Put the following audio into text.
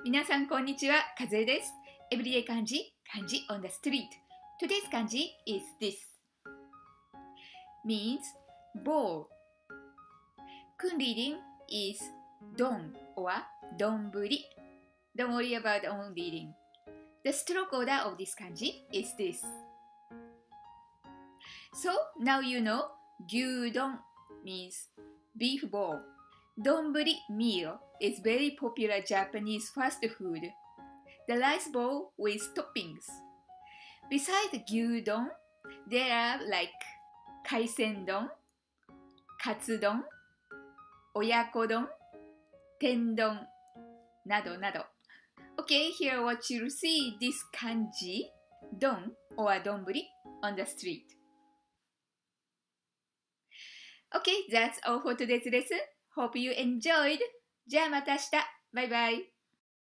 皆さんこんにちは、かずえです。Everyday Kanji, Kanji on the street. Today's Kanji is this. Means bowl. Kun reading is don or どんぶり. Don't worry about own reading. The stroke order of this kanji is this. So now you know 牛丼 means beef bowl. Donburi meal is very popular Japanese fast food. The rice bowl with toppings. Besides gyudon, there are like kaisendon, katsudon, oyakodon, tendon, などなど. Okay, here what you'll see this kanji, don or donburi on the street. Okay, that's all for today's lesson.Hope you enjoyed! じゃあまた明日バイバイ